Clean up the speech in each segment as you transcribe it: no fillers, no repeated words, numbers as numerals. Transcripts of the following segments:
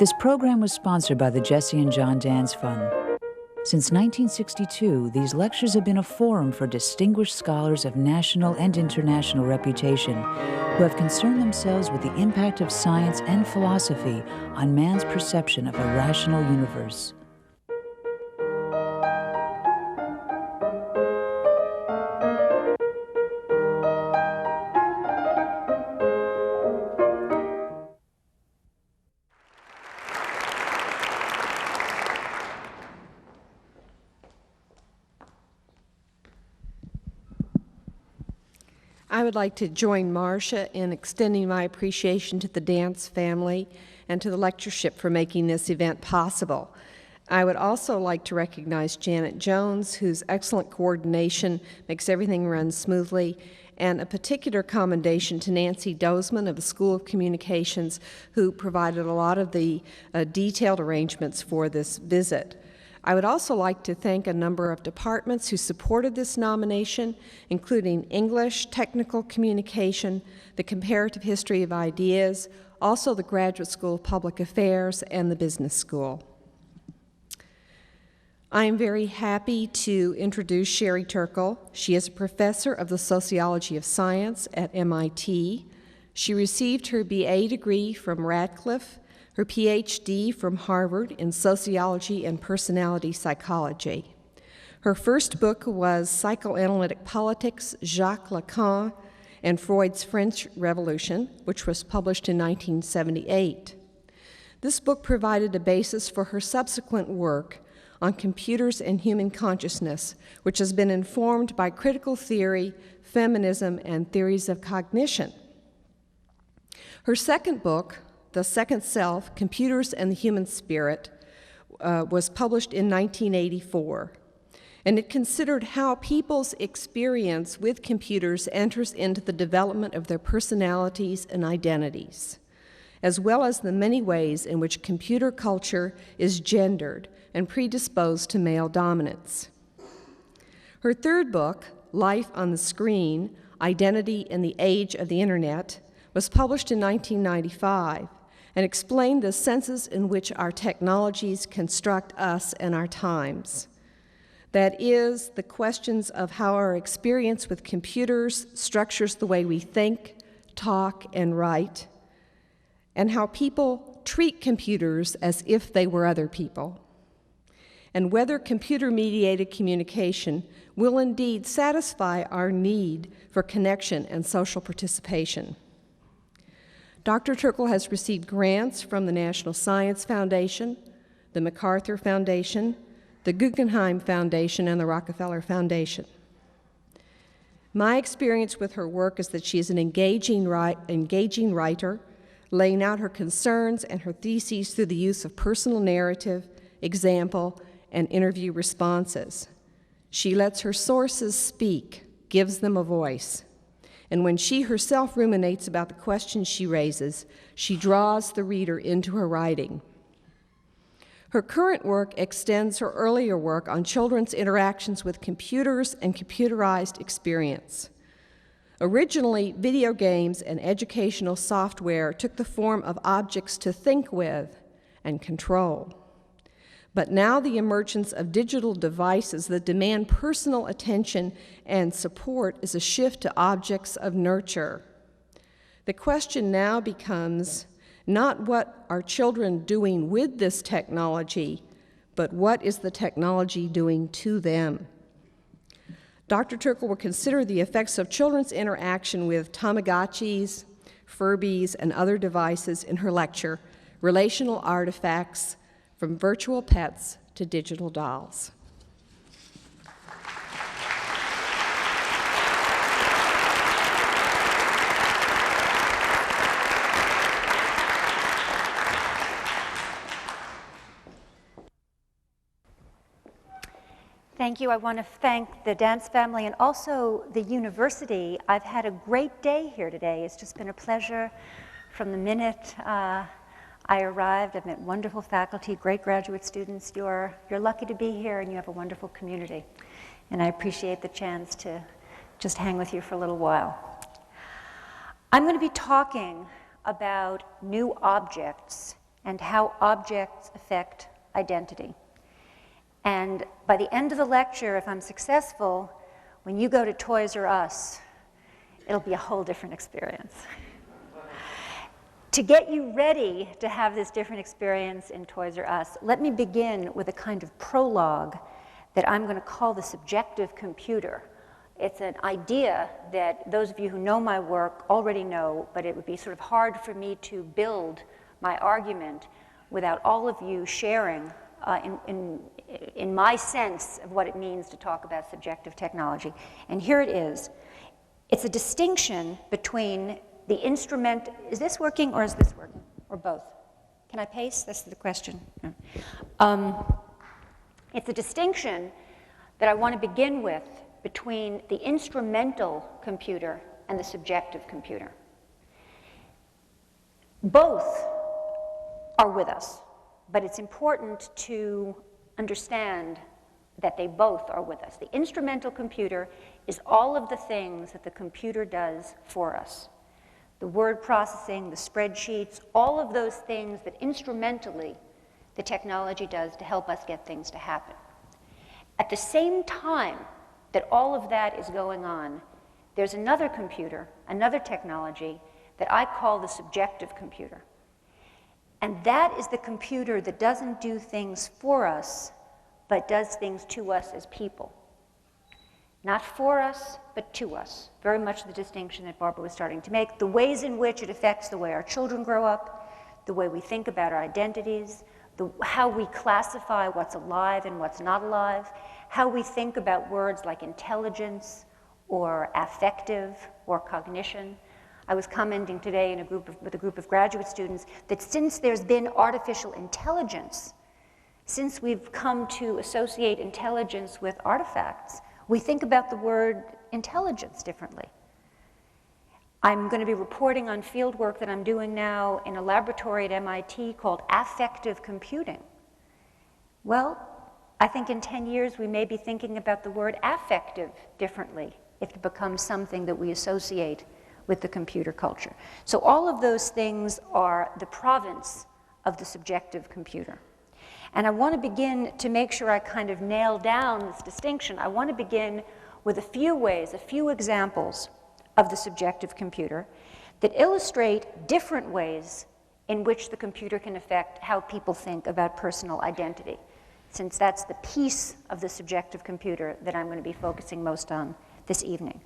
This program was sponsored by the Jesse and John Dance Fund. Since 1962, these lectures have been a forum for distinguished scholars of national and international reputation who have concerned themselves with the impact of science and philosophy on man's perception of a rational universe. I would like to join Marcia in extending my appreciation to the Dance family and to the lectureship for making this event possible. I would also like to recognize Janet Jones, whose excellent coordination makes everything run smoothly, and a particular commendation to Nancy Dozeman of the School of Communications, who provided a lot of the detailed arrangements for this visit. I would also like to thank a number of departments who supported this nomination, including English, Technical Communication, the Comparative History of Ideas, also the Graduate School of Public Affairs, and the Business School. I am very happy to introduce Sherry Turkle. She is a professor of the Sociology of Science at MIT. She received her BA degree from Radcliffe, her PhD from Harvard in Sociology and Personality Psychology. Her first book was Psychoanalytic Politics, Jacques Lacan, and Freud's French Revolution, which was published in 1978. This book provided a basis for her subsequent work on computers and human consciousness, which has been informed by critical theory, feminism, and theories of cognition. Her second book, The Second Self, Computers and the Human Spirit, was published in 1984, and it considered how people's experience with computers enters into the development of their personalities and identities, as well as the many ways in which computer culture is gendered and predisposed to male dominance. Her third book, Life on the Screen, Identity in the Age of the Internet, was published in 1995, and explained the senses in which our technologies construct us and our times. That is, the questions of how our experience with computers structures the way we think, talk, and write, and how people treat computers as if they were other people, and whether computer-mediated communication will indeed satisfy our need for connection and social participation. Dr. Turkle has received grants from the National Science Foundation, the MacArthur Foundation, the Guggenheim Foundation, and the Rockefeller Foundation. My experience with her work is that she is an engaging writer, laying out her concerns and her theses through the use of personal narrative, example, and interview responses. She lets her sources speak, gives them a voice. And when she herself ruminates about the questions she raises, she draws the reader into her writing. Her current work extends her earlier work on children's interactions with computers and computerized experience. Originally, video games and educational software took the form of objects to think with and control. But now the emergence of digital devices that demand personal attention and support is a shift to objects of nurture. The question now becomes not what are children doing with this technology, but what is the technology doing to them? Dr. Turkle will consider the effects of children's interaction with Tamagotchis, Furbies, and other devices in her lecture, Relational Artifacts, From Virtual Pets to Digital Dolls. Thank you. I want to thank the Dance family and also the university. I've had a great day here today. It's just been a pleasure from the minute I arrived. I've met wonderful faculty, great graduate students. You're lucky to be here, and you have a wonderful community. And I appreciate the chance to just hang with you for a little while. I'm going to be talking about new objects and how objects affect identity. And by the end of the lecture, if I'm successful, when you go to Toys R Us, it'll be a whole different experience. To get you ready to have this different experience in Toys R Us, let me begin with a kind of prologue that I'm going to call the subjective computer. It's an idea that those of you who know my work already know, but it would be sort of hard for me to build my argument without all of you sharing in my sense of what it means to talk about subjective technology. And here it is. It's a distinction between the instrument. Is this working or is this working? Or both? Can I pace? That's the question. It's a distinction that I want to begin with between the instrumental computer and the subjective computer. Both are with us, but it's important to understand that they both are with us. The instrumental computer is all of the things that the computer does for us. The word processing, the spreadsheets, all of those things that instrumentally the technology does to help us get things to happen. At the same time that all of that is going on, there's another computer, another technology that I call the subjective computer. And that is the computer that doesn't do things for us, but does things to us as people. Not for us, but to us. Very much the distinction that Barbara was starting to make. The ways in which it affects the way our children grow up, the way we think about our identities, how we classify what's alive and what's not alive, how we think about words like intelligence or affective or cognition. I was commenting today with a group of graduate students that since there's been artificial intelligence, since we've come to associate intelligence with artifacts, we think about the word intelligence differently. I'm going to be reporting on field work that I'm doing now in a laboratory at MIT called affective computing. Well, I think in 10 years we may be thinking about the word affective differently if it becomes something that we associate with the computer culture. So all of those things are the province of the subjective computer. And I want to begin to make sure I kind of nail down this distinction. I want to begin with a few ways, a few examples of the subjective computer that illustrate different ways in which the computer can affect how people think about personal identity, since that's the piece of the subjective computer that I'm going to be focusing most on this evening.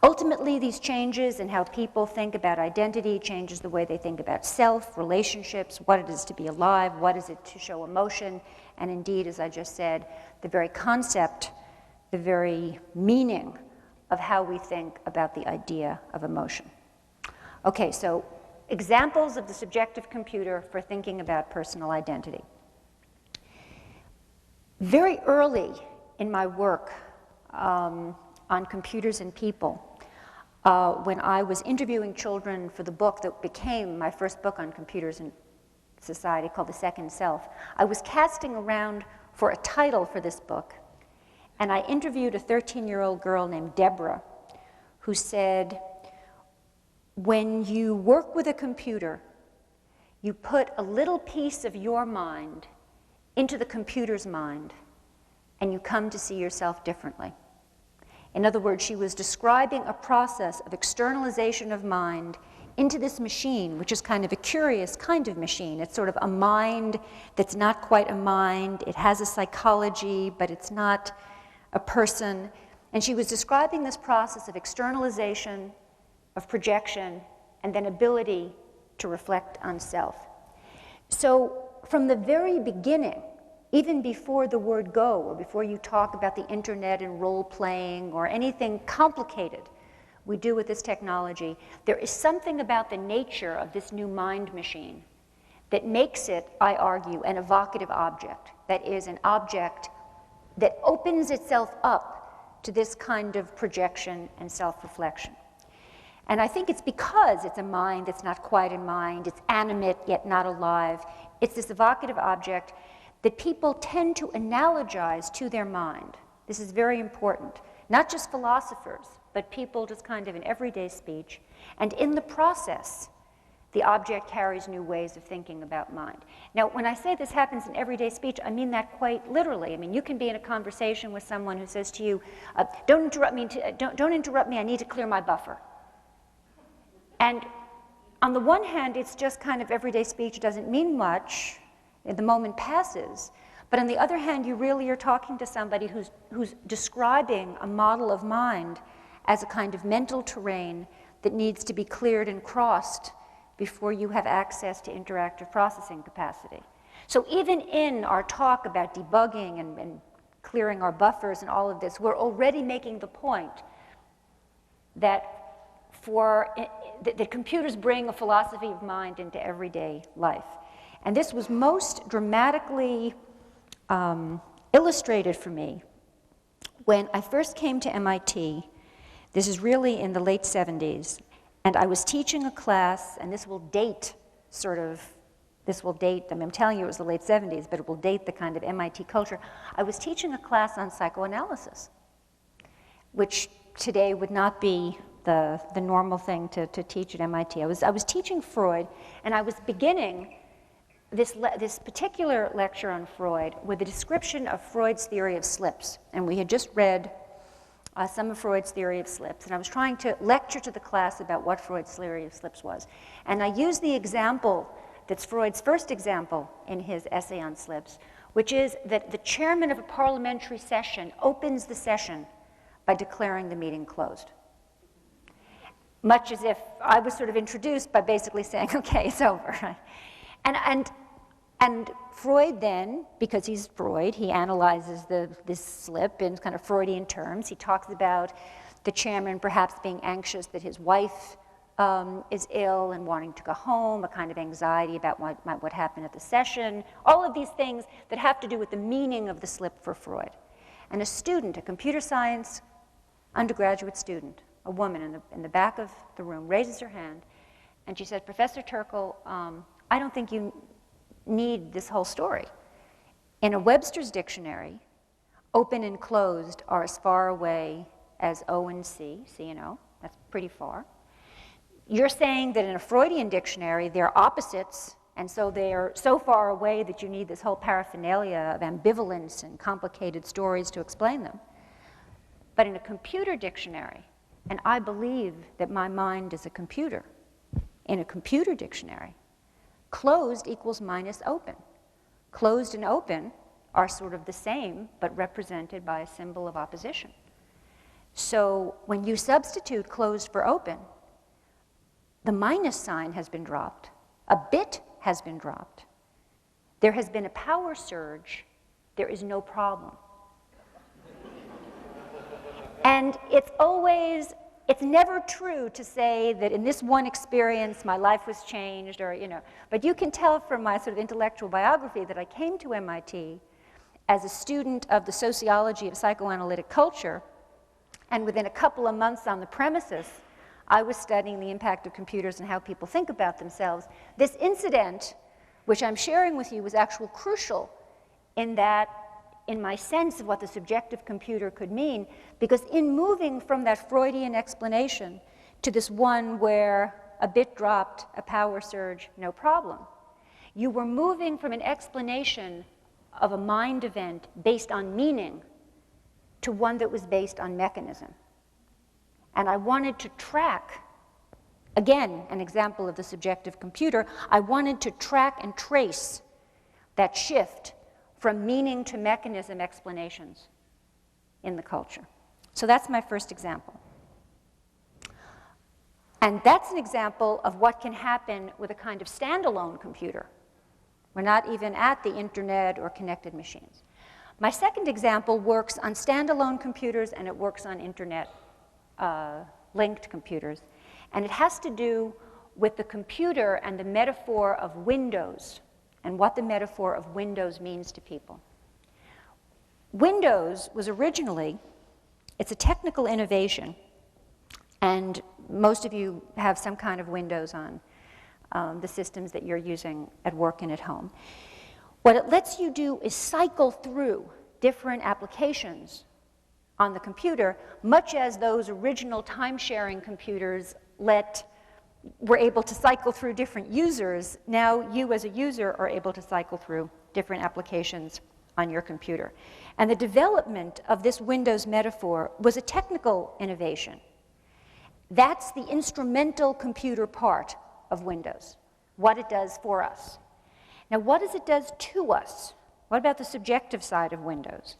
Ultimately, these changes in how people think about identity changes the way they think about self, relationships, what it is to be alive, what is it to show emotion, and indeed, as I just said, the very concept, the very meaning of how we think about the idea of emotion. Okay, so examples of the subjective computer for thinking about personal identity. Very early in my work on computers and people, when I was interviewing children for the book that became my first book on computers and society called The Second Self, I was casting around for a title for this book, and I interviewed a 13-year-old girl named Deborah who said, when you work with a computer, you put a little piece of your mind into the computer's mind, and you come to see yourself differently. In other words, she was describing a process of externalization of mind into this machine, which is kind of a curious kind of machine. It's sort of a mind that's not quite a mind. It has a psychology, but it's not a person. And she was describing this process of externalization, of projection, and then ability to reflect on self. So from the very beginning, even before the word go, or before you talk about the internet and role-playing or anything complicated we do with this technology, there is something about the nature of this new mind machine that makes it, I argue, an evocative object. That is, an object that opens itself up to this kind of projection and self-reflection. And I think it's because it's a mind that's not quite a mind, it's animate yet not alive, it's this evocative object that people tend to analogize to their mind. This is very important. Not just philosophers, but people just kind of in everyday speech. And in the process, The object carries new ways of thinking about mind. Now, when I say this happens in everyday speech, I mean that quite literally. I mean, you can be in a conversation with someone who says to you, don't interrupt me, I need to clear my buffer. And on the one hand, it's just kind of everyday speech, doesn't mean much, the moment passes. But on the other hand, you really are talking to somebody who's describing a model of mind as a kind of mental terrain that needs to be cleared and crossed before you have access to interactive processing capacity. So even in our talk about debugging and clearing our buffers and all of this, we're already making the point that that computers bring a philosophy of mind into everyday life. And this was most dramatically illustrated for me when I first came to MIT. This is really in the late 70s. And I was teaching a class, and this will date, I mean, I'm telling you it was the late 70s, but it will date the kind of MIT culture. I was teaching a class on psychoanalysis, which today would not be the normal thing to teach at MIT. I was teaching Freud, and I was beginning this particular lecture on Freud with a description of Freud's theory of slips. And we had just read some of Freud's theory of slips, and I was trying to lecture to the class about what Freud's theory of slips was. And I used the example that's Freud's first example in his essay on slips, which is that the chairman of a parliamentary session opens the session by declaring the meeting closed. Much as if I was sort of introduced by basically saying, okay, it's over. Right? And Freud then, because he's Freud, he analyzes this slip in kind of Freudian terms. He talks about the chairman perhaps being anxious that his wife is ill and wanting to go home, a kind of anxiety about what happened at the session, all of these things that have to do with the meaning of the slip for Freud. And a student, a computer science undergraduate student, a woman in the back of the room, raises her hand, and she said, Professor Turkle, I don't think you need this whole story. In a Webster's dictionary, open and closed are as far away as O and C, C and O. That's pretty far. You're saying that in a Freudian dictionary, they're opposites, and so they're so far away that you need this whole paraphernalia of ambivalence and complicated stories to explain them. But in a computer dictionary, and I believe that my mind is a computer, in a computer dictionary, closed equals minus open. Closed and open are sort of the same, but represented by a symbol of opposition. So when you substitute closed for open, the minus sign has been dropped. A bit has been dropped. There has been a power surge. There is no problem. And it's never true to say that in this one experience my life was changed, or, but you can tell from my sort of intellectual biography that I came to MIT as a student of the sociology of psychoanalytic culture, and within a couple of months on the premises, I was studying the impact of computers and how people think about themselves. This incident, which I'm sharing with you, was actually crucial in my sense of what the subjective computer could mean, because in moving from that Freudian explanation to this one where a bit dropped, a power surge, no problem, you were moving from an explanation of a mind event based on meaning to one that was based on mechanism. And I wanted to track, again, an example of the subjective computer, I wanted to track and trace that shift from meaning to mechanism explanations in the culture. So that's my first example. And that's an example of what can happen with a kind of standalone computer. We're not even at the internet or connected machines. My second example works on standalone computers, and it works on internet linked computers. And it has to do with the computer and the metaphor of Windows, and what the metaphor of Windows means to people. Windows was originally, it's a technical innovation, and most of you have some kind of Windows on the systems that you're using at work and at home. What it lets you do is cycle through different applications on the computer, much as those original time-sharing computers let were able to cycle through different users, now you as a user are able to cycle through different applications on your computer. And the development of this Windows metaphor was a technical innovation. That's the instrumental computer part of Windows, what it does for us. Now, what does it do to us? What about the subjective side of Windows?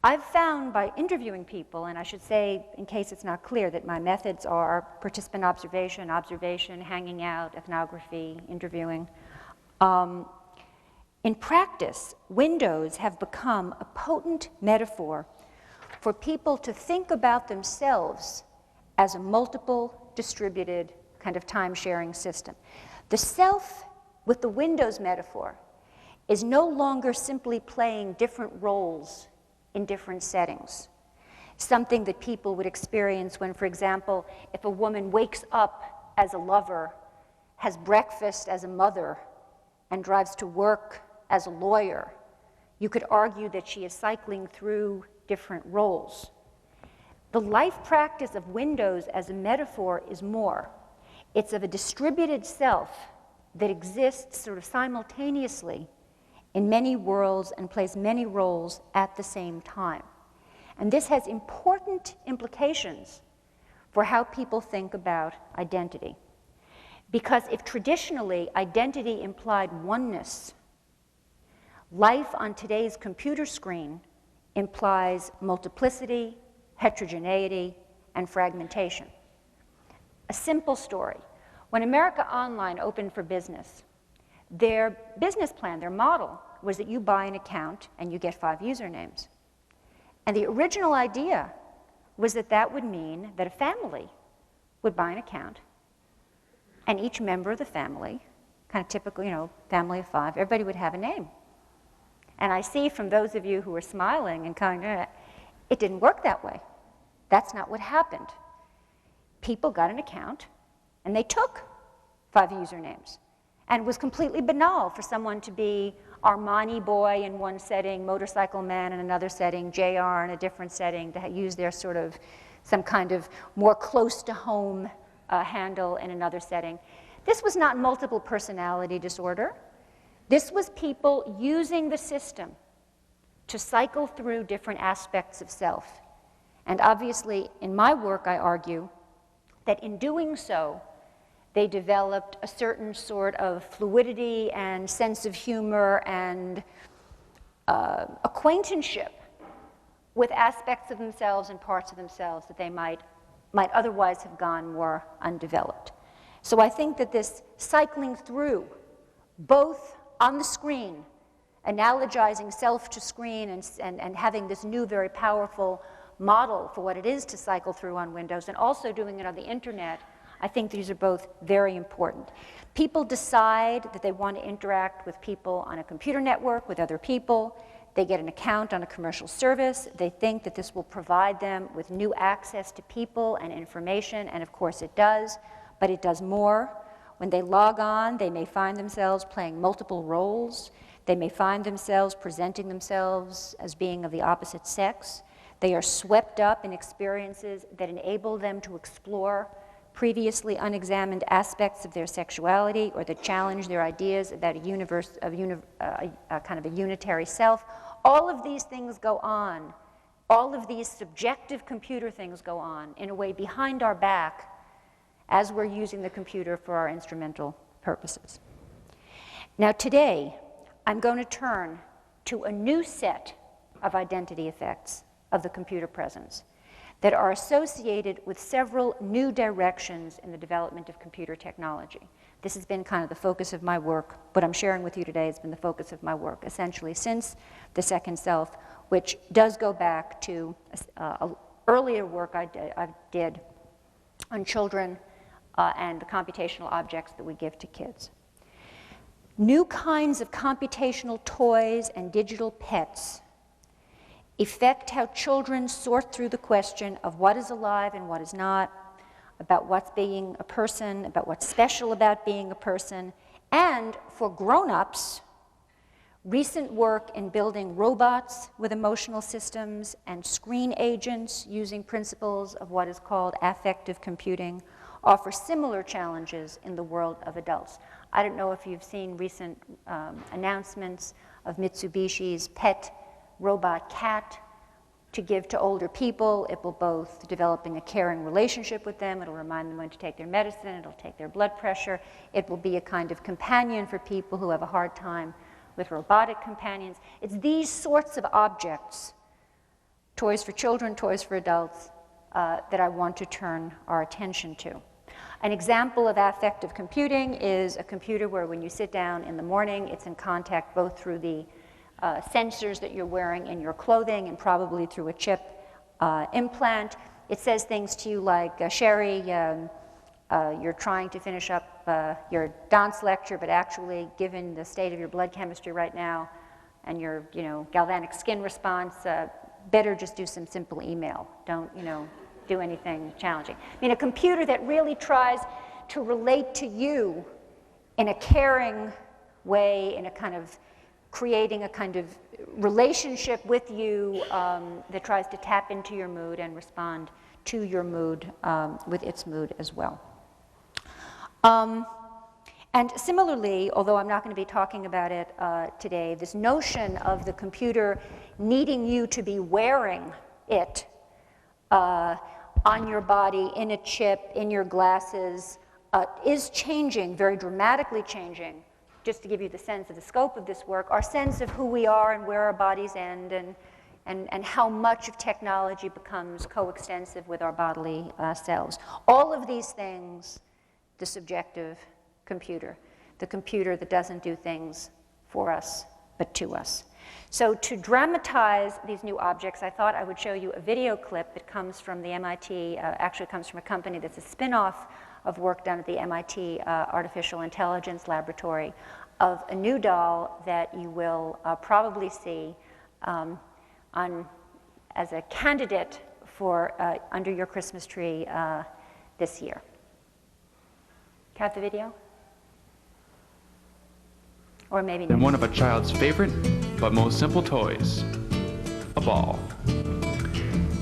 I've found by interviewing people, and I should say, in case it's not clear, that my methods are participant observation, hanging out, ethnography, interviewing. In practice, Windows have become a potent metaphor for people to think about themselves as a multiple distributed kind of time-sharing system. The self with the Windows metaphor is no longer simply playing different roles in different settings. Something that people would experience when, for example, if a woman wakes up as a lover, has breakfast as a mother, and drives to work as a lawyer, you could argue that she is cycling through different roles. The life practice of Windows as a metaphor is more. It's of a distributed self that exists sort of simultaneously in many worlds and plays many roles at the same time. And this has important implications for how people think about identity. Because if traditionally identity implied oneness, life on today's computer screen implies multiplicity, heterogeneity, and fragmentation. A simple story. When America Online opened for business, their business plan, their model, was that you buy an account and you get 5 usernames. And the original idea was that that would mean that a family would buy an account, and each member of the family, kind of typical, family of 5, everybody would have a name. And I see from those of you who are smiling and kind of, it didn't work that way. That's not what happened. People got an account, and they took 5 usernames. And it was completely banal for someone to be Armani boy in one setting, motorcycle man in another setting, JR in a different setting, to use their sort of some kind of more close to home handle in another setting. This was not multiple personality disorder. This was people using the system to cycle through different aspects of self. And obviously, in my work, I argue that in doing so, they developed a certain sort of fluidity and sense of humor and acquaintanceship with aspects of themselves and parts of themselves that they might otherwise have gone more undeveloped. So I think that this cycling through, both on the screen, analogizing self to screen and having this new, very powerful model for what it is to cycle through on Windows, and also doing it on the internet, I think these are both very important. People decide that they want to interact with people on a computer network, with other people. They get an account on a commercial service. They think that this will provide them with new access to people and information, and of course it does, but it does more. When they log on, they may find themselves playing multiple roles. They may find themselves presenting themselves as being of the opposite sex. They are swept up in experiences that enable them to explore previously unexamined aspects of their sexuality, or that challenge their ideas about a universe of kind of a unitary self. All of these things go on. All of these subjective computer things go on in a way behind our back as we're using the computer for our instrumental purposes. Now today, I'm going to turn to a new set of identity effects of the computer presence that are associated with several new directions in the development of computer technology. This has been kind of the focus of my work. What I'm sharing with you today has been the focus of my work, essentially since the second self, which does go back to earlier work I did on children and the computational objects that we give to kids. New kinds of computational toys and digital pets affect how children sort through the question of what is alive and what is not, about what's being a person, about what's special about being a person, and for grown-ups, recent work in building robots with emotional systems and screen agents using principles of what is called affective computing offer similar challenges in the world of adults. I don't know if you've seen recent announcements of Mitsubishi's pet robot cat to give to older people. It will both developing a caring relationship with them, it'll remind them when to take their medicine, it'll take their blood pressure, it will be a kind of companion for people who have a hard time with robotic companions. It's these sorts of objects, toys for children, toys for adults, that I want to turn our attention to. An example of affective computing is a computer where when you sit down in the morning, it's in contact both through the sensors that you're wearing in your clothing and probably through a chip implant. It says things to you like, Sherry, you're trying to finish up your dance lecture, but actually, given the state of your blood chemistry right now and your galvanic skin response, better just do some simple email. Don't do anything challenging. I mean, a computer that really tries to relate to you in a caring way, in a kind of creating a kind of relationship with you that tries to tap into your mood and respond to your mood with its mood as well. And similarly, although I'm not going to be talking about it today, this notion of the computer needing you to be wearing it on your body, in a chip, in your glasses, is changing, very dramatically changing. Just to give you the sense of the scope of this work, our sense of who we are and where our bodies end, and how much of technology becomes coextensive with our bodily selves. All of these things, the subjective computer, the computer that doesn't do things for us, but to us. So to dramatize these new objects, I thought I would show you a video clip that comes from the MIT, actually comes from a company that's a spin-off of work done at the MIT Artificial Intelligence Laboratory, of a new doll that you will probably see as a candidate for under your Christmas tree this year. Have the video? Or maybe not. And one of a child's favorite but most simple toys, a ball.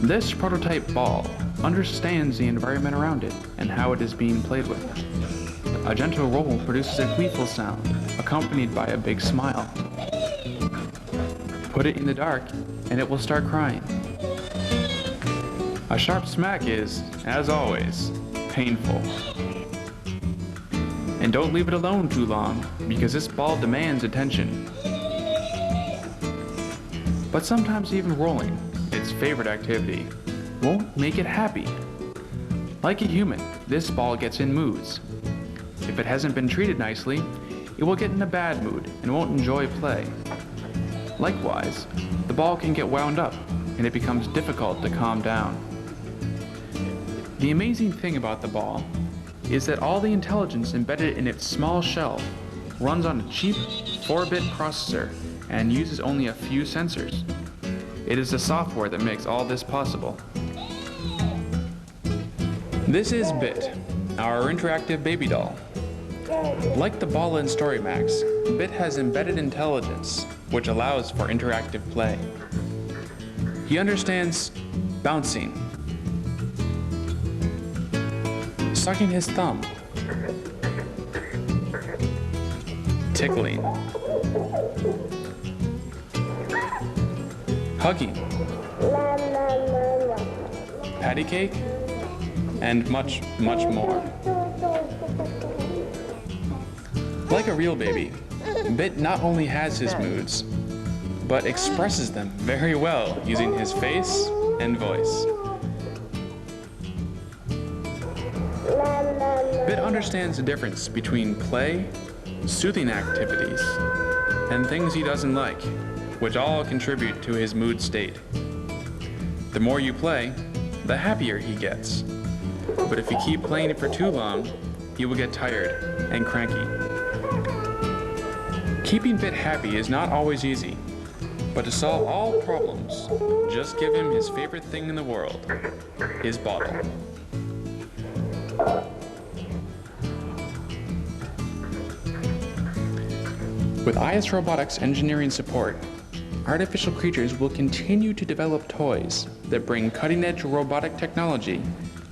This prototype ball understands the environment around it and how it is being played with. A gentle roll produces a gleeful sound, accompanied by a big smile. Put it in the dark, and it will start crying. A sharp smack is, as always, painful. And don't leave it alone too long, because this ball demands attention. But sometimes even rolling, its favorite activity, won't make it happy. Like a human, this ball gets in moods. If it hasn't been treated nicely, it will get in a bad mood and won't enjoy play. Likewise, the ball can get wound up and it becomes difficult to calm down. The amazing thing about the ball is that all the intelligence embedded in its small shell runs on a cheap 4-bit processor and uses only a few sensors. It is the software that makes all this possible. This is Bit, our interactive baby doll. Like the ball in StoryMax, Bit has embedded intelligence, which allows for interactive play. He understands bouncing, sucking his thumb, tickling, hugging, patty cake, and much, much more. Like a real baby, Bit not only has his moods, but expresses them very well using his face and voice. Bit understands the difference between play, soothing activities, and things he doesn't like, which all contribute to his mood state. The more you play, the happier he gets. But if you keep playing it for too long, he will get tired and cranky. Keeping Bit happy is not always easy, but to solve all problems, just give him his favorite thing in the world, his bottle. With IS Robotics engineering support, artificial creatures will continue to develop toys that bring cutting-edge robotic technology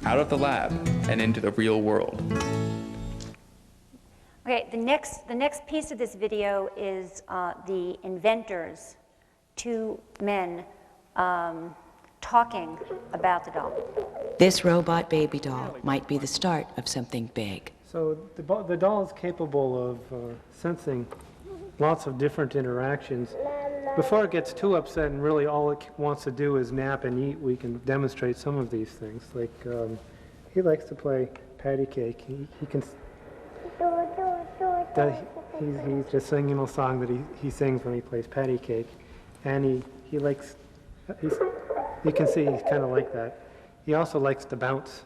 out of the lab and into the real world. Okay, the next piece of this video is the inventors, two men talking about the doll. This robot baby doll might be the start of something big. So the doll is capable of sensing lots of different interactions. Before it gets too upset and really all it wants to do is nap and eat, we can demonstrate some of these things. Like he likes to play patty cake. He can. He's just singing a song that he sings when he plays patty cake, and he likes. You can see he's kind of like that. He also likes to bounce.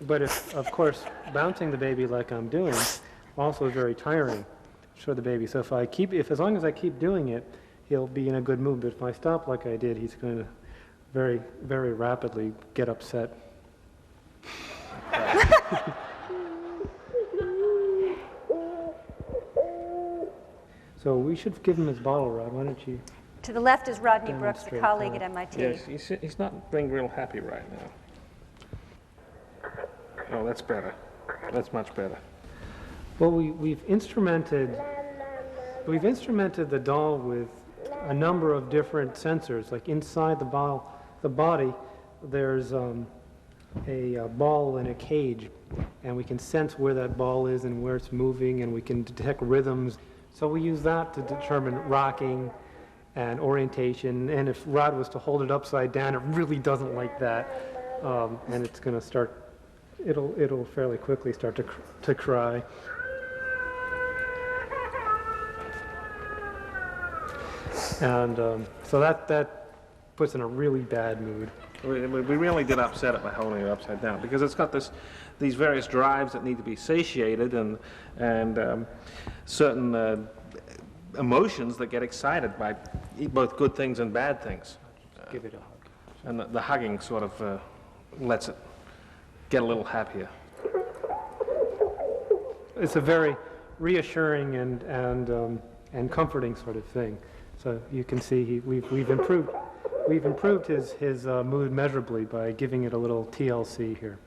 But of course, bouncing the baby like I'm doing also is very tiring for the baby. So as long as I keep doing it, he'll be in a good mood. But if I stop like I did, he's going to very, very rapidly get upset. So we should give him his bottle, Rod. Why don't you? To the left is Rodney Brooks, a colleague at MIT. Yes, he's not being real happy right now. Oh, that's better. That's much better. Well, we've instrumented the doll with a number of different sensors. Like inside the body, there's a ball in a cage, and we can sense where that ball is and where it's moving, and we can detect rhythms. So we use that to determine rocking and orientation. And if Rod was to hold it upside down, it really doesn't like that, and it's going to start. It'll fairly quickly start to cry. And so that puts in a really bad mood. We really did upset it by holding it upside down, because it's got these various drives that need to be satiated, and certain emotions that get excited by both good things and bad things. Give it a hug. And the hugging sort of lets it get a little happier. It's a very reassuring and comforting sort of thing. So you can see we've improved his mood measurably by giving it a little TLC here.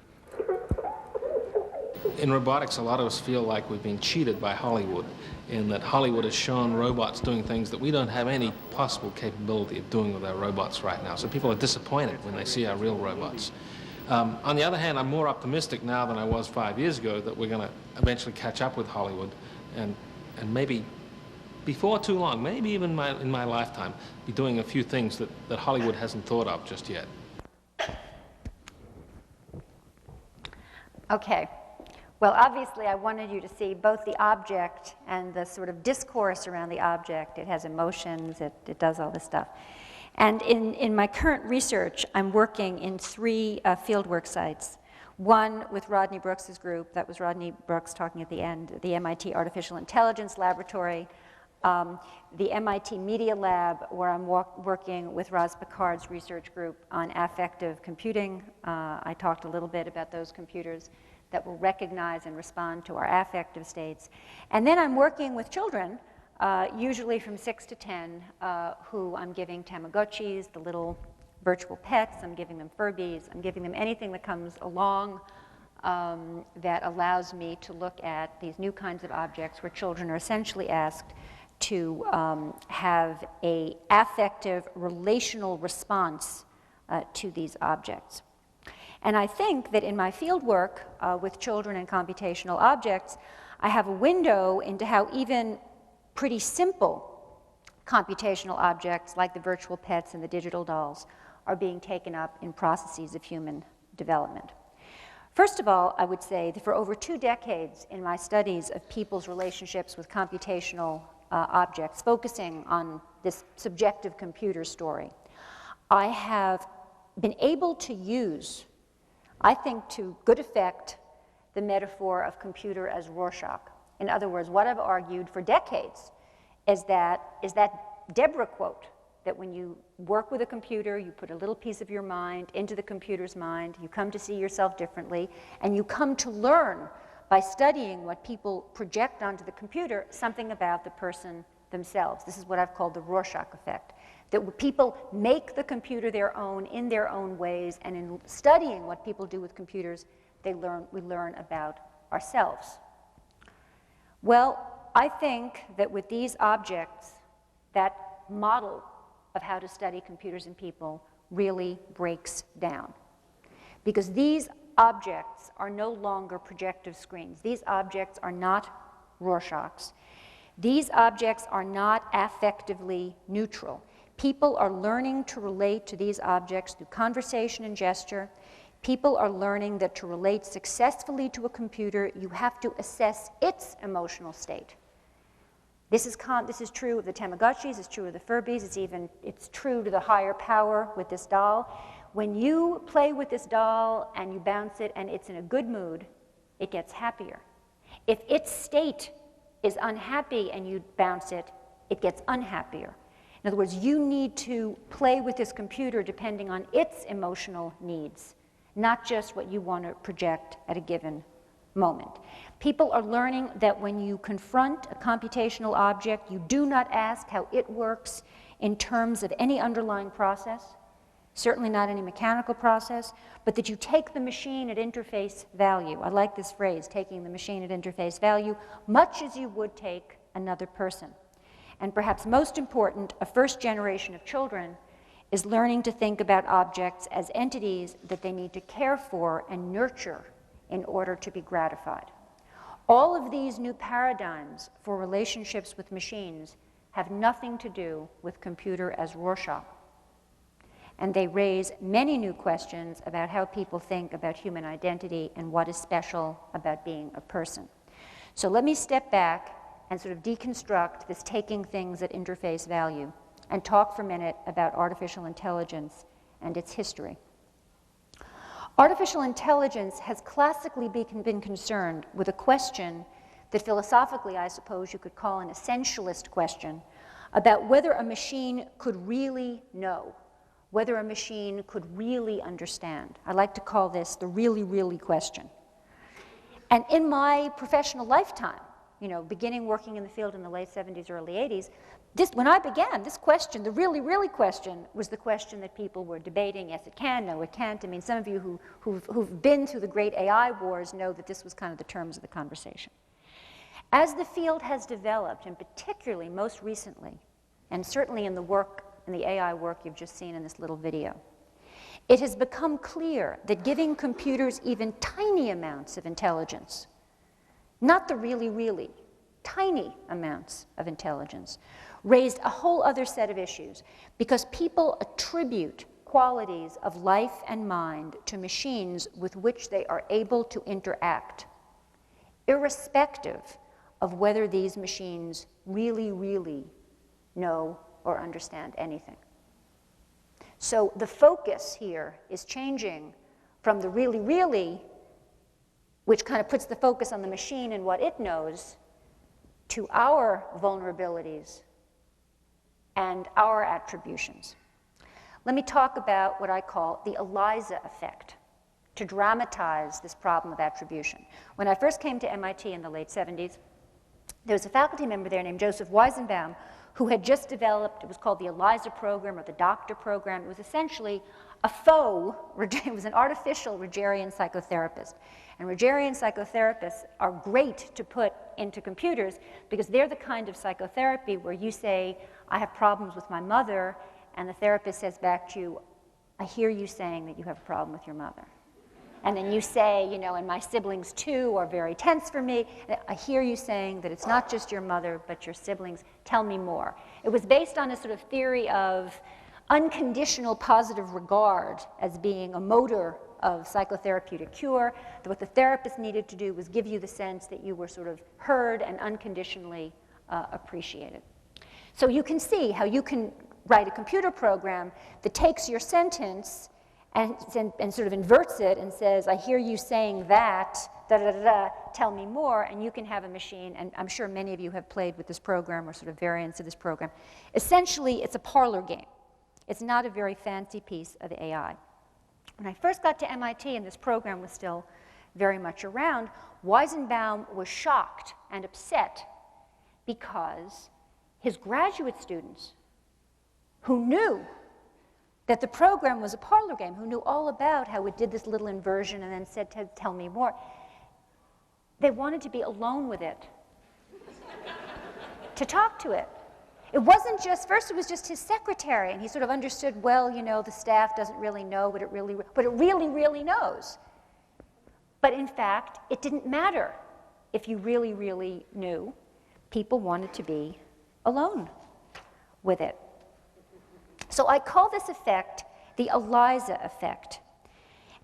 In robotics, a lot of us feel like we've been cheated by Hollywood, in that Hollywood has shown robots doing things that we don't have any possible capability of doing with our robots right now. So people are disappointed when they see our real robots. On the other hand, I'm more optimistic now than I was 5 years ago that we're going to eventually catch up with Hollywood, and maybe before too long, maybe even in my lifetime, be doing a few things that Hollywood hasn't thought of just yet. Okay. Well, obviously, I wanted you to see both the object and the sort of discourse around the object. It has emotions, it does all this stuff. And in my current research, I'm working in 3 fieldwork sites. One with Rodney Brooks's group, that was Rodney Brooks talking at the end, the MIT Artificial Intelligence Laboratory, the MIT Media Lab, where I'm working with Roz Picard's research group on affective computing. I talked a little bit about those computers that will recognize and respond to our affective states. And then I'm working with children, usually from 6 to 10, who I'm giving Tamagotchis, the little virtual pets. I'm giving them Furbies. I'm giving them anything that comes along that allows me to look at these new kinds of objects where children are essentially asked to have an affective, relational response to these objects. And I think that in my field work with children and computational objects, I have a window into how even pretty simple computational objects like the virtual pets and the digital dolls are being taken up in processes of human development. First of all, I would say that for over 2 decades in my studies of people's relationships with computational objects, focusing on this subjective computer story, I have been able to use, I think to good effect, the metaphor of computer as Rorschach. In other words, what I've argued for decades is that Deborah quote, that when you work with a computer, you put a little piece of your mind into the computer's mind, you come to see yourself differently, and you come to learn by studying what people project onto the computer something about the person themselves. This is what I've called the Rorschach effect. That people make the computer their own in their own ways, and in studying what people do with computers, we learn about ourselves. Well, I think that with these objects, that model of how to study computers and people really breaks down. Because these objects are no longer projective screens. These objects are not Rorschachs. These objects are not affectively neutral. People are learning to relate to these objects through conversation and gesture. People are learning that to relate successfully to a computer, you have to assess its emotional state. This is true of the Tamagotchis, it's true of the Furbies, it's true to the higher power with this doll. When you play with this doll and you bounce it and it's in a good mood, it gets happier. If its state is unhappy and you bounce it, it gets unhappier. In other words, you need to play with this computer depending on its emotional needs, not just what you want to project at a given moment. People are learning that when you confront a computational object, you do not ask how it works in terms of any underlying process, certainly not any mechanical process, but that you take the machine at interface value. I like this phrase, taking the machine at interface value, much as you would take another person. And perhaps most important, a first generation of children is learning to think about objects as entities that they need to care for and nurture in order to be gratified. All of these new paradigms for relationships with machines have nothing to do with computer as Rorschach. And they raise many new questions about how people think about human identity and what is special about being a person. So let me step back and sort of deconstruct this taking things at interface value and talk for a minute about artificial intelligence and its history. Artificial intelligence has classically been concerned with a question that philosophically, I suppose you could call an essentialist question about whether a machine could really know, whether a machine could really understand. I like to call this the really, really question. And in my professional lifetime, beginning working in the field in the late 70s, early 80s, when I began, this question, the really, really question, was the question that people were debating. Yes, it can. No, it can't. I mean, some of you who've been through the great AI wars know that this was kind of the terms of the conversation. As the field has developed, and particularly most recently, and certainly in the AI work you've just seen in this little video, it has become clear that giving computers even tiny amounts of intelligence, not the really, really tiny amounts of intelligence, raised a whole other set of issues because people attribute qualities of life and mind to machines with which they are able to interact, irrespective of whether these machines really, really know or understand anything. So the focus here is changing from the really, really, which kind of puts the focus on the machine and what it knows, to our vulnerabilities and our attributions. Let me talk about what I call the ELIZA effect to dramatize this problem of attribution. When I first came to MIT in the late 70s, there was a faculty member there named Joseph Weizenbaum who had just developed, it was called the ELIZA program or the doctor program. It was essentially a it was an artificial Rogerian psychotherapist. And Rogerian psychotherapists are great to put into computers because they're the kind of psychotherapy where you say, I have problems with my mother, and the therapist says back to you, I hear you saying that you have a problem with your mother. And then you say, and my siblings too are very tense for me. I hear you saying that it's not just your mother, but your siblings. Tell me more. It was based on a sort of theory of unconditional positive regard as being a motor of psychotherapeutic cure, that what the therapist needed to do was give you the sense that you were sort of heard and unconditionally appreciated. So you can see how you can write a computer program that takes your sentence and sort of inverts it and says, I hear you saying that, tell me more, and you can have a machine, and I'm sure many of you have played with this program or sort of variants of this program. Essentially, it's a parlor game. It's not a very fancy piece of AI. When I first got to MIT and this program was still very much around, Weizenbaum was shocked and upset because his graduate students who knew that the program was a parlor game, who knew all about how it did this little inversion and then said, tell me more. They wanted to be alone with it, to talk to it. It wasn't just, first it was just his secretary, and he sort of understood, well, you know, the staff doesn't really know, but it really, really knows. But in fact, it didn't matter if you really, really knew. People wanted to be alone with it. So I call this effect the Eliza effect.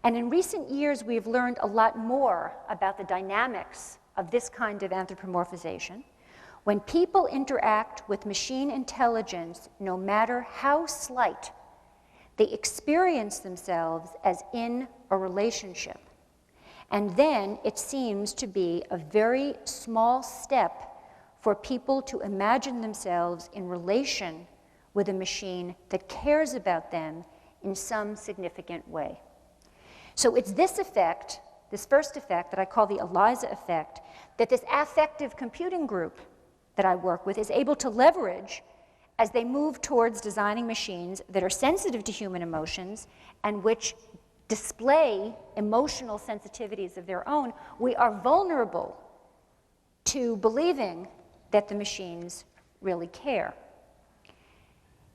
And in recent years, we've learned a lot more about the dynamics of this kind of anthropomorphization. When people interact with machine intelligence, no matter how slight, they experience themselves as in a relationship. And then it seems to be a very small step for people to imagine themselves in relation with a machine that cares about them in some significant way. So it's this effect, this first effect that I call the Eliza effect, that this affective computing group that I work with is able to leverage as they move towards designing machines that are sensitive to human emotions and which display emotional sensitivities of their own. We are vulnerable to believing that the machines really care.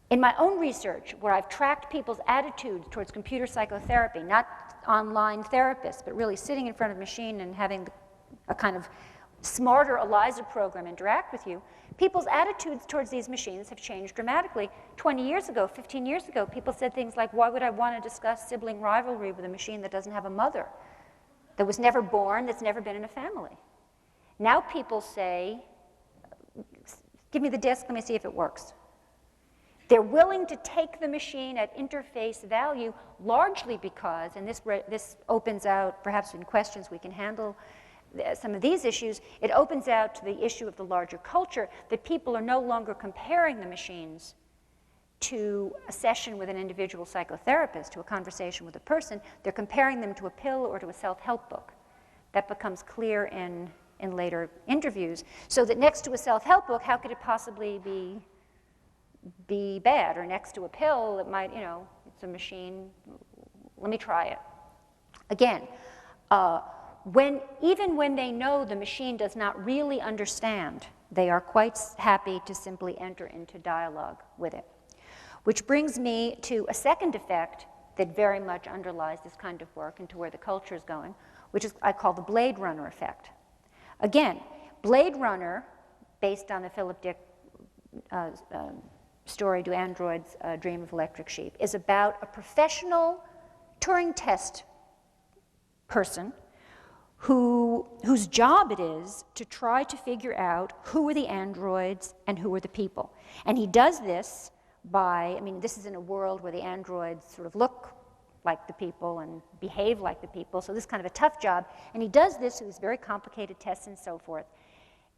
In my own research, where I've tracked people's attitudes towards computer psychotherapy, not online therapists, but really sitting in front of a machine and having a kind of smarter Eliza program interact with you, people's attitudes towards these machines have changed dramatically. 20 years ago, 15 years ago, people said things like, why would I want to discuss sibling rivalry with a machine that doesn't have a mother, that was never born, that's never been in a family? Now people say, give me the disk, let me see if it works. They're willing to take the machine at interface value, largely because, and this opens out, perhaps in questions we can handle some of these issues, it opens out to the issue of the larger culture, that people are no longer comparing the machines to a session with an individual psychotherapist, to a conversation with a person. They're comparing them to a pill or to a self-help book. That becomes clear in later interviews. So that next to a self-help book, how could it possibly be bad? Or next to a pill, it might, you know, it's a machine, let me try it. Again, even when they know the machine does not really understand, they are quite happy to simply enter into dialogue with it. Which brings me to a second effect that very much underlies this kind of work and to where the culture is going, which is I call the Blade Runner effect. Again, Blade Runner, based on the Philip Dick story, Do Androids Dream of Electric Sheep, is about a professional Turing test person whose job it is to try to figure out who are the androids and who are the people. And he does this by, I mean, this is in a world where the androids sort of look like the people and behave like the people, so this is kind of a tough job. And he does this through these very complicated tests and so forth.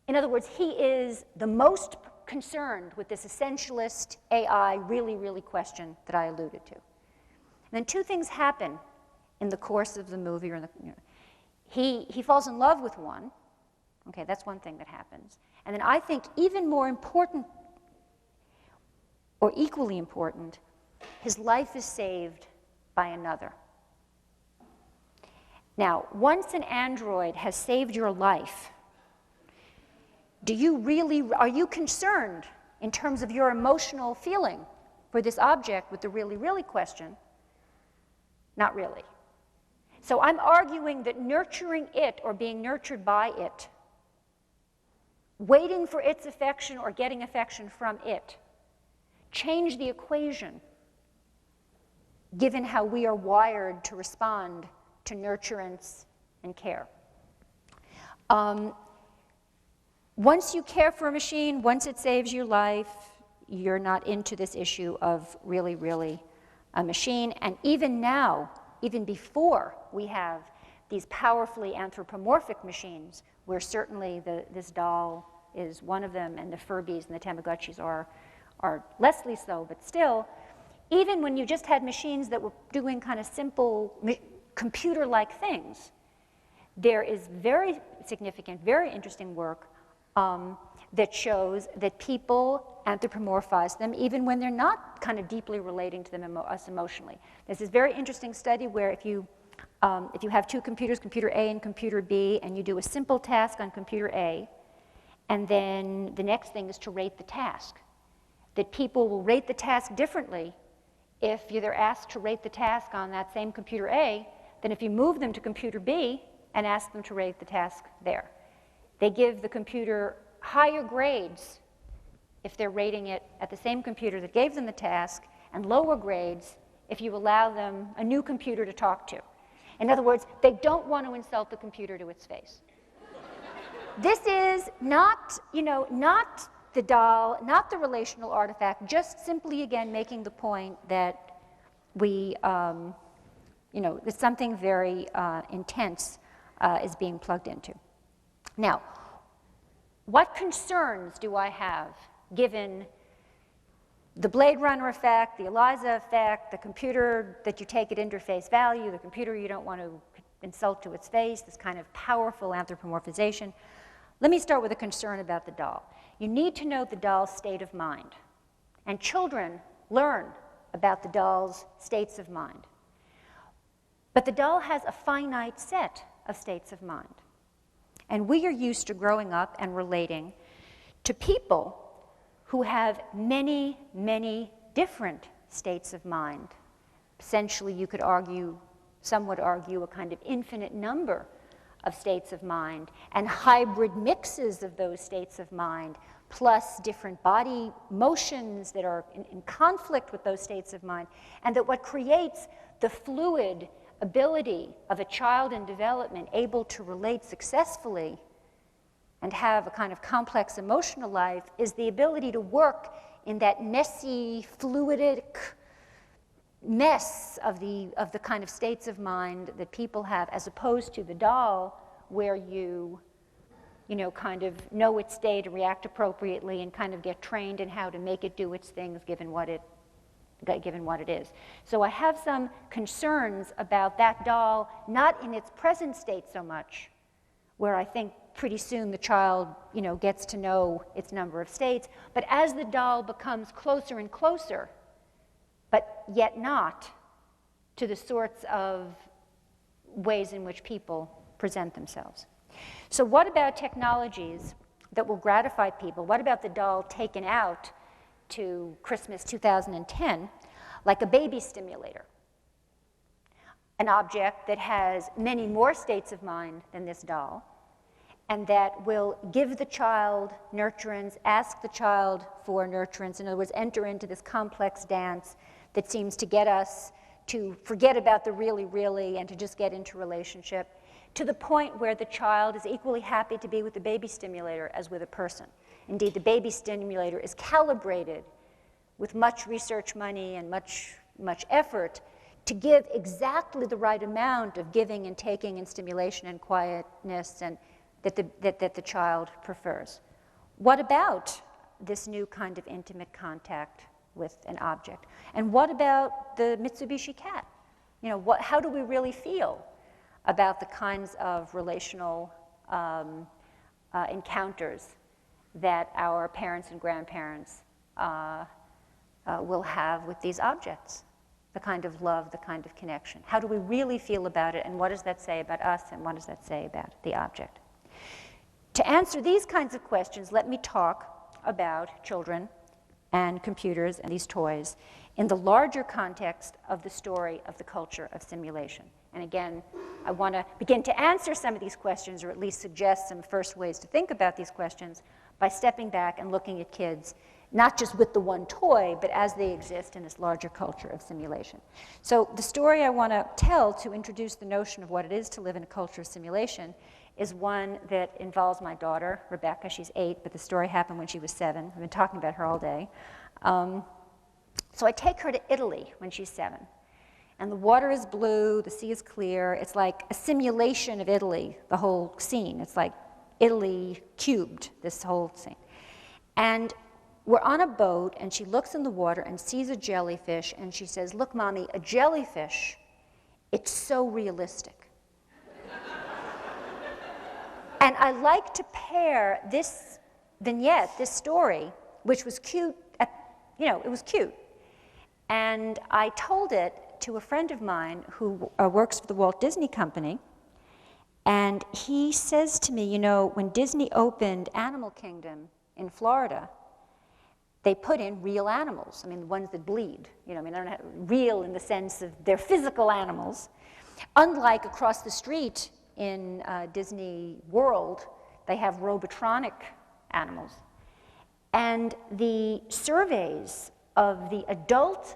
In other words, he is the most concerned with this essentialist AI really, really question that I alluded to. And then two things happen in the course of the movie. Or in the, you know, he falls in love with one. Okay, that's one thing that happens. And then I think even more important, or equally important, his life is saved by another. Now, once an android has saved your life, are you concerned in terms of your emotional feeling for this object with the really, really question? Not really. So I'm arguing that nurturing it or being nurtured by it, waiting for its affection or getting affection from it, change the equation given how we are wired to respond to nurturance and care. Once you care for a machine, once it saves your life, you're not into this issue of really, really a machine. And even now, even before we have these powerfully anthropomorphic machines, where certainly this doll is one of them, and the Furbies and the Tamagotchis are lessly so, but still, even when you just had machines that were doing kind of simple computer-like things, there is very significant, very interesting work that shows that people anthropomorphize them even when they're not kind of deeply relating to them us emotionally. There's this very interesting study where if you have two computers, computer A and computer B, and you do a simple task on computer A, and then the next thing is to rate the task, that people will rate the task differently if they're asked to rate the task on that same computer A than if you move them to computer B and ask them to rate the task there. They give the computer higher grades if they're rating it at the same computer that gave them the task, and lower grades if you allow them a new computer to talk to. In other words, they don't want to insult the computer to its face. This is not, not the doll, not the relational artifact, just simply, again, making the point that we, that something very intense is being plugged into. Now, what concerns do I have given the Blade Runner effect, the Eliza effect, the computer that you take at interface value, the computer you don't want to insult to its face, this kind of powerful anthropomorphization? Let me start with a concern about the doll. You need to know the doll's state of mind. And children learn about the doll's states of mind. But the doll has a finite set of states of mind. And we are used to growing up and relating to people who have many, many different states of mind. Essentially, you could argue, some would argue, a kind of infinite number of states of mind, and hybrid mixes of those states of mind, plus different body motions that are in conflict with those states of mind, and that what creates the fluid ability of a child in development able to relate successfully and have a kind of complex emotional life is the ability to work in that messy, fluidic mess of the kind of states of mind that people have, as opposed to the doll, where you kind of know its state and react appropriately and kind of get trained in how to make it do its things given what it is. So I have some concerns about that doll, not in its present state so much, where I think pretty soon the child, gets to know its number of states, but as the doll becomes closer and closer, but yet not to the sorts of ways in which people present themselves. So what about technologies that will gratify people? What about the doll taken out to Christmas 2010, like a baby stimulator? An object that has many more states of mind than this doll, and that will give the child nurturance, ask the child for nurturance, in other words, enter into this complex dance that seems to get us to forget about the really, really, and to just get into relationship, to the point where the child is equally happy to be with the baby stimulator as with a person. Indeed, the baby stimulator is calibrated with much research money and much effort to give exactly the right amount of giving and taking and stimulation and quietness and that the child prefers. What about this new kind of intimate contact with an object? And what about the Mitsubishi cat? How do we really feel about the kinds of relational encounters that our parents and grandparents will have with these objects? The kind of love, the kind of connection. How do we really feel about it, and what does that say about us, and what does that say about the object? To answer these kinds of questions, let me talk about children and computers and these toys in the larger context of the story of the culture of simulation. And again, I want to begin to answer some of these questions, or at least suggest some first ways to think about these questions, by stepping back and looking at kids, not just with the one toy, but as they exist in this larger culture of simulation. So the story I want to tell to introduce the notion of what it is to live in a culture of simulation is one that involves my daughter, Rebecca. She's 8, but the story happened when she was 7. I've been talking about her all day. So I take her to Italy when she's 7. And the water is blue, the sea is clear. It's like a simulation of Italy, the whole scene. It's like Italy cubed, this whole scene. And we're on a boat, and she looks in the water and sees a jellyfish, and she says, "Look, Mommy, a jellyfish, it's so realistic." And I like to pair this vignette, this story, which was cute, it was cute. And I told it to a friend of mine who works for the Walt Disney Company, and he says to me, when Disney opened Animal Kingdom in Florida, they put in real animals. I mean, the ones that bleed. They're not real in the sense of they're physical animals. Unlike across the street in Disney World, they have robotronic animals. And the surveys of the adult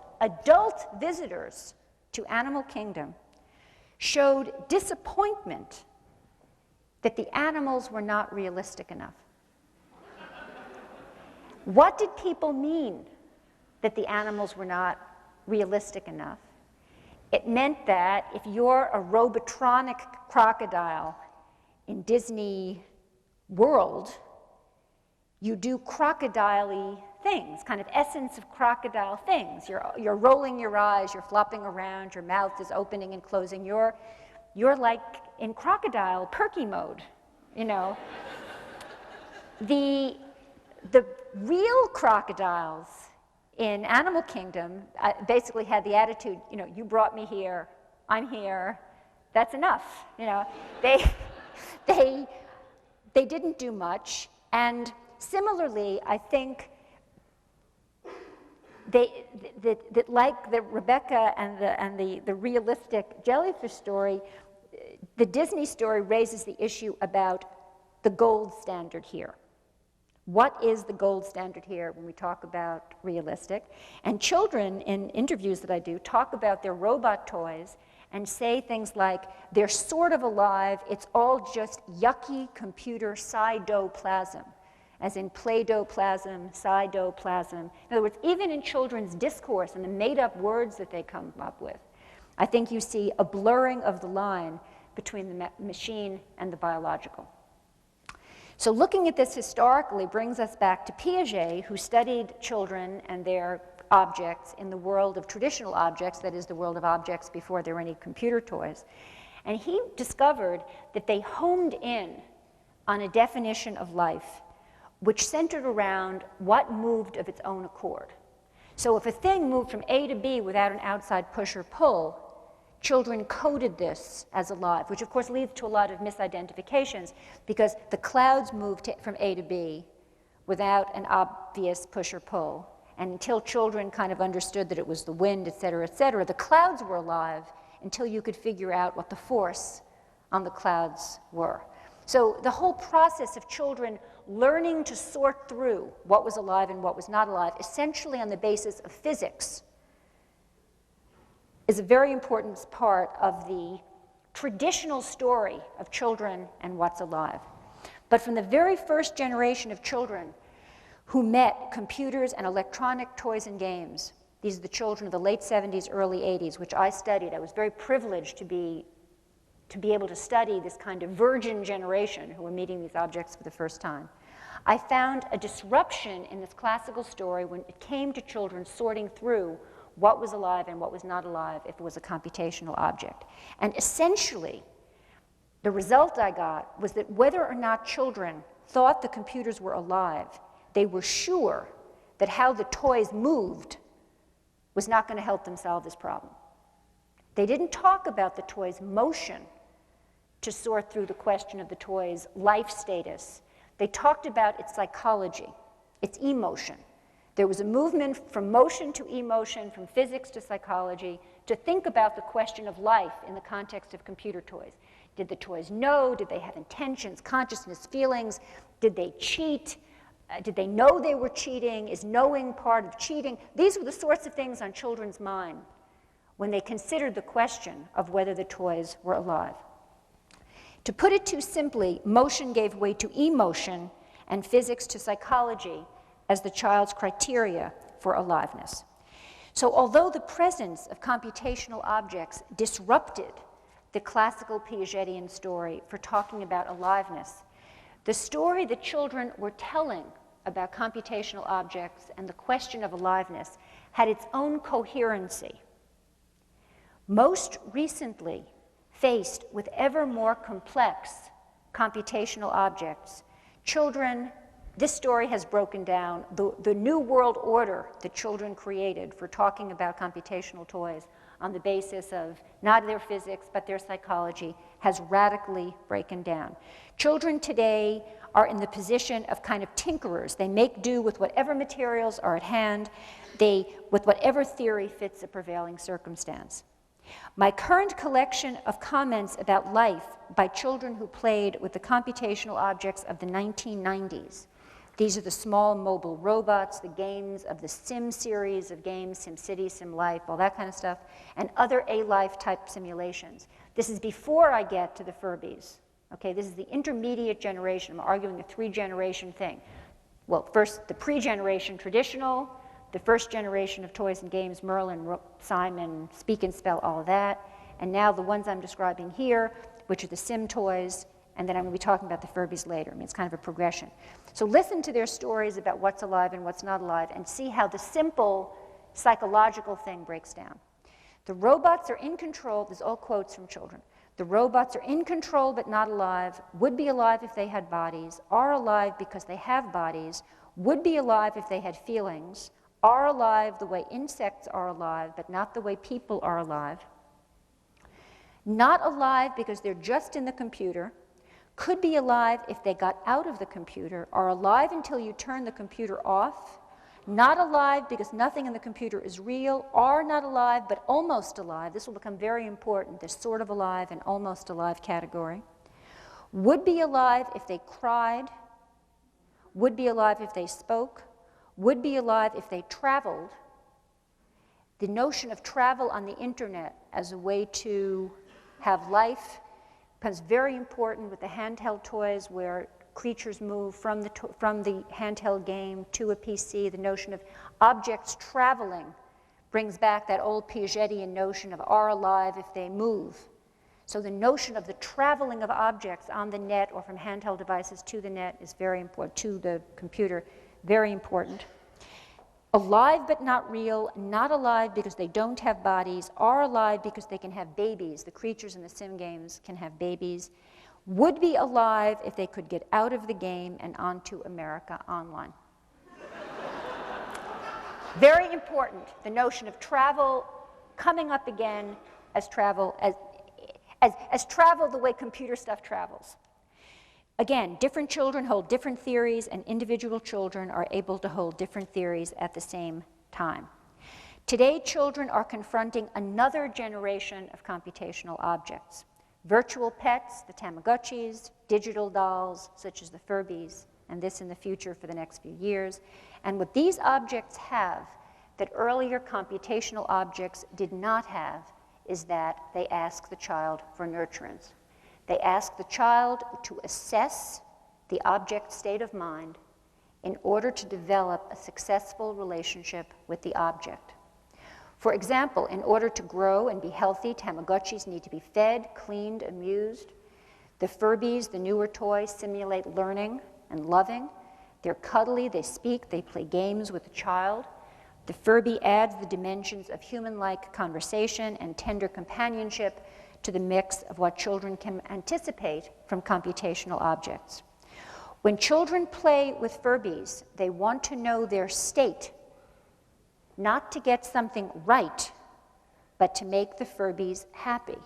visitors to Animal Kingdom showed disappointment that the animals were not realistic enough. What did people mean that the animals were not realistic enough? It meant that if you're a robotronic crocodile in Disney World, you do crocodile-y things, kind of essence of crocodile things. You're rolling your eyes, you're flopping around, your mouth is opening and closing. You're like in crocodile perky mode, The real crocodiles in Animal Kingdom basically had the attitude, you brought me here, I'm here, that's enough. They didn't do much, and similarly, I think that like the Rebecca and the realistic jellyfish story, the Disney story raises the issue about the gold standard here. What is the gold standard here when we talk about realistic? And children, in interviews that I do, talk about their robot toys and say things like, they're sort of alive, it's all just yucky computer cytoplasm, as in Play-Doh-plasm, cytoplasm. In other words, even in children's discourse and the made-up words that they come up with, I think you see a blurring of the line between the machine and the biological. So looking at this historically brings us back to Piaget, who studied children and their objects in the world of traditional objects, that is, the world of objects before there were any computer toys. And he discovered that they homed in on a definition of life which centered around what moved of its own accord. So if a thing moved from A to B without an outside push or pull, children coded this as alive, which of course leads to a lot of misidentifications because the clouds moved from A to B without an obvious push or pull. And until children kind of understood that it was the wind, et cetera, the clouds were alive until you could figure out what the force on the clouds were. So the whole process of children learning to sort through what was alive and what was not alive, essentially on the basis of physics, is a very important part of the traditional story of children and what's alive. But from the very first generation of children who met computers and electronic toys and games, these are the children of the late 70s, early 80s, which I studied. I was very privileged to be able to study this kind of virgin generation who were meeting these objects for the first time. I found a disruption in this classical story when it came to children sorting through what was alive and what was not alive if it was a computational object. And essentially, the result I got was that whether or not children thought the computers were alive, they were sure that how the toys moved was not going to help them solve this problem. They didn't talk about the toy's motion to sort through the question of the toy's life status. They talked about its psychology, its emotion. There was a movement from motion to emotion, from physics to psychology, to think about the question of life in the context of computer toys. Did the toys know? Did they have intentions, consciousness, feelings? Did they cheat? Did they know they were cheating? Is knowing part of cheating? These were the sorts of things on children's mind when they considered the question of whether the toys were alive. To put it too simply, motion gave way to emotion and physics to psychology as the child's criteria for aliveness. So although the presence of computational objects disrupted the classical Piagetian story for talking about aliveness, the story that children were telling about computational objects and the question of aliveness had its own coherency. Most recently, faced with ever more complex computational objects, children This story has broken down the new world order that children created for talking about computational toys on the basis of not their physics, but their psychology, has radically broken down. Children today are in the position of kind of tinkerers. They make do with whatever materials are at hand, with whatever theory fits a prevailing circumstance. My current collection of comments about life by children who played with the computational objects of the 1990s. These are the small mobile robots, the games of the Sim series of games, SimCity, SimLife, all that kind of stuff, and other A-Life type simulations. This is before I get to the Furbies. Okay, this is the intermediate generation. I'm arguing a 3-generation thing. Well, first the pre-generation traditional, the first generation of toys and games, Merlin, Simon, Speak and Spell, all of that, and now the ones I'm describing here, which are the Sim toys, and then I'm going to be talking about the Furbies later. I mean, it's kind of a progression. So listen to their stories about what's alive and what's not alive, and see how the simple psychological thing breaks down. The robots are in control. There's all quotes from children. The robots are in control but not alive, would be alive if they had bodies, are alive because they have bodies, would be alive if they had feelings, are alive the way insects are alive, but not the way people are alive. Not alive because they're just in the computer, could be alive if they got out of the computer, are alive until you turn the computer off, not alive because nothing in the computer is real, are not alive but almost alive. This will become very important, this sort of alive and almost alive category. Would be alive if they cried, would be alive if they spoke, would be alive if they traveled. The notion of travel on the internet as a way to have life becomes very important with the handheld toys where creatures move from the handheld game to a PC. The notion of objects traveling brings back that old Piagetian notion of are alive if they move. So the notion of the traveling of objects on the net or from handheld devices to the net is very important, to the computer, very important. Alive but not real, not alive because they don't have bodies, are alive because they can have babies. The creatures in the sim games can have babies. Would be alive if they could get out of the game and onto America Online. Very important, the notion of travel coming up again as travel, as travel the way computer stuff travels. Again, different children hold different theories, and individual children are able to hold different theories at the same time. Today, children are confronting another generation of computational objects. Virtual pets, the Tamagotchis, digital dolls, such as the Furbies, and this in the future for the next few years. And what these objects have that earlier computational objects did not have is that they ask the child for nurturance. They ask the child to assess the object's state of mind in order to develop a successful relationship with the object. For example, in order to grow and be healthy, Tamagotchis need to be fed, cleaned, amused. The Furbies, the newer toys, simulate learning and loving. They're cuddly, they speak, they play games with the child. The Furby adds the dimensions of human-like conversation and tender companionship to the mix of what children can anticipate from computational objects. When children play with Furbies, they want to know their state, not to get something right, but to make the Furbies happy.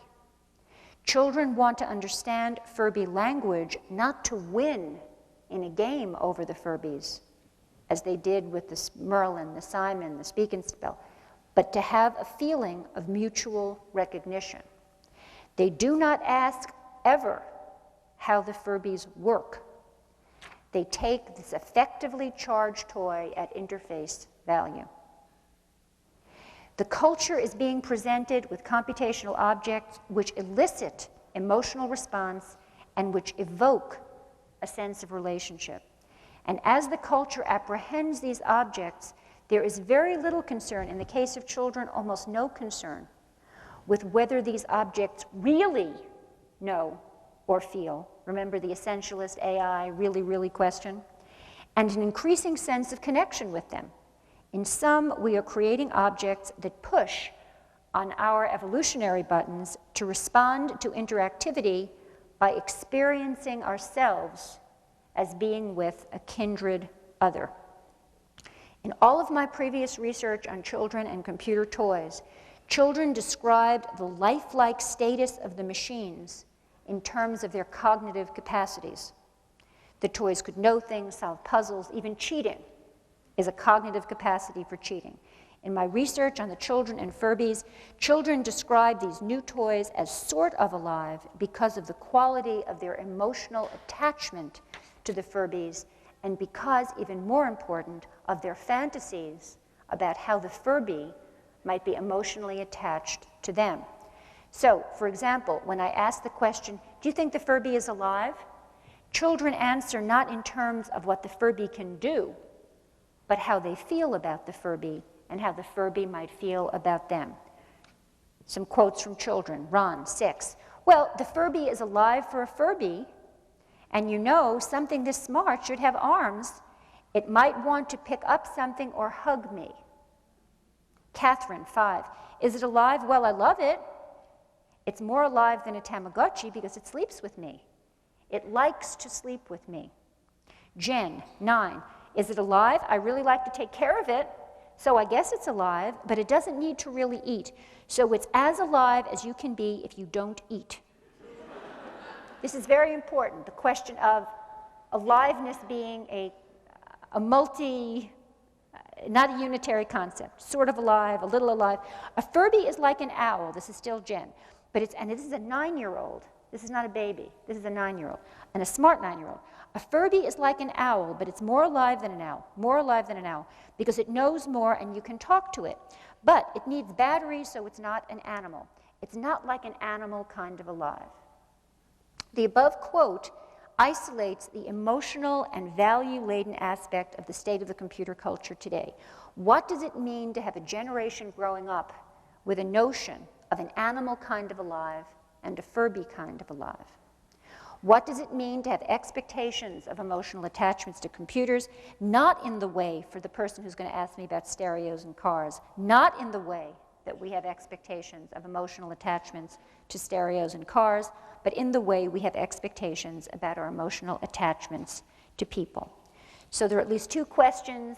Children want to understand Furby language, not to win in a game over the Furbies, as they did with the Merlin, the Simon, the Speak and Spell, but to have a feeling of mutual recognition. They do not ask ever how the Furbies work. They take this effectively charged toy at interface value. The culture is being presented with computational objects which elicit emotional response and which evoke a sense of relationship. And as the culture apprehends these objects, there is very little concern, in the case of children, almost no concern, with whether these objects really know or feel. Remember the essentialist AI really question? And an increasing sense of connection with them. In sum, we are creating objects that push on our evolutionary buttons to respond to interactivity by experiencing ourselves as being with a kindred other. In all of my previous research on children and computer toys, children described the lifelike status of the machines in terms of their cognitive capacities. The toys could know things, solve puzzles, even cheating is a cognitive capacity for cheating. In my research on the children and Furbies, children describe these new toys as sort of alive because of the quality of their emotional attachment to the Furbies, and because, even more important, of their fantasies about how the Furby might be emotionally attached to them. So, for example, when I ask the question, do you think the Furby is alive? Children answer not in terms of what the Furby can do, but how they feel about the Furby and how the Furby might feel about them. Some quotes from children. Ron, 6. Well, the Furby is alive for a Furby, and you know something this smart should have arms. It might want to pick up something or hug me. Catherine, 5. Is it alive? Well, I love it. It's more alive than a Tamagotchi because it sleeps with me. It likes to sleep with me. Jen, 9. Is it alive? I really like to take care of it, so I guess it's alive, but it doesn't need to really eat. So it's as alive as you can be if you don't eat. This is very important, the question of aliveness being a not a unitary concept, sort of alive, a little alive. A Furby is like an owl. This is still Jen. And this is a 9-year-old. This is not a baby. This is a 9-year-old, and a smart 9-year-old. A Furby is like an owl, but it's more alive than an owl, because it knows more and you can talk to it. But it needs batteries, so it's not an animal. It's not like an animal kind of alive. The above quote isolates the emotional and value-laden aspect of the state of the computer culture today. What does it mean to have a generation growing up with a notion of an animal kind of alive and a Furby kind of alive? What does it mean to have expectations of emotional attachments to computers? Not in the way, for the person who's going to ask me about stereos and cars, not in the way that we have expectations of emotional attachments to stereos and cars, but in the way we have expectations about our emotional attachments to people. So there are at least two questions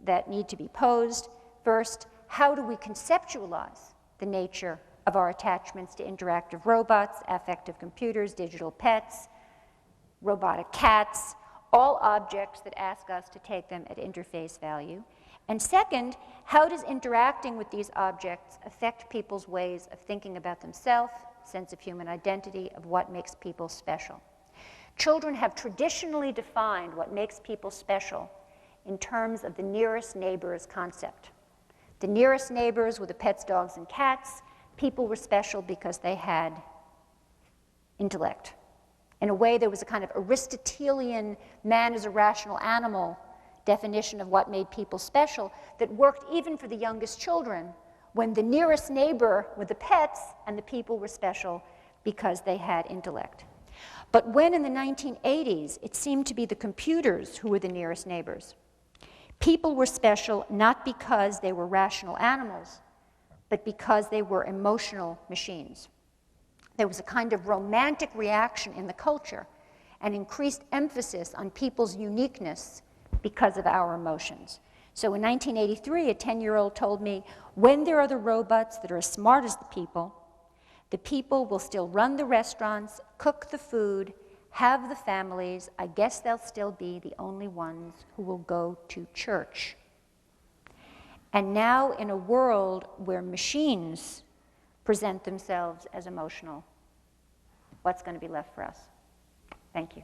that need to be posed. First, how do we conceptualize the nature of our attachments to interactive robots, affective computers, digital pets, robotic cats, all objects that ask us to take them at interface value? And second, how does interacting with these objects affect people's ways of thinking about themselves, sense of human identity, of what makes people special? Children have traditionally defined what makes people special in terms of the nearest neighbors concept. The nearest neighbors were the pets, dogs, and cats. People were special because they had intellect. In a way, there was a kind of Aristotelian man is a rational animal definition of what made people special that worked even for the youngest children, when the nearest neighbor were the pets and the people were special because they had intellect. But when in the 1980s, it seemed to be the computers who were the nearest neighbors, people were special not because they were rational animals, but because they were emotional machines. There was a kind of romantic reaction in the culture, an increased emphasis on people's uniqueness because of our emotions. So in 1983, a 10-year-old told me, when there are the robots that are as smart as the people will still run the restaurants, cook the food, have the families. I guess they'll still be the only ones who will go to church. And now, in a world where machines present themselves as emotional, what's going to be left for us? Thank you.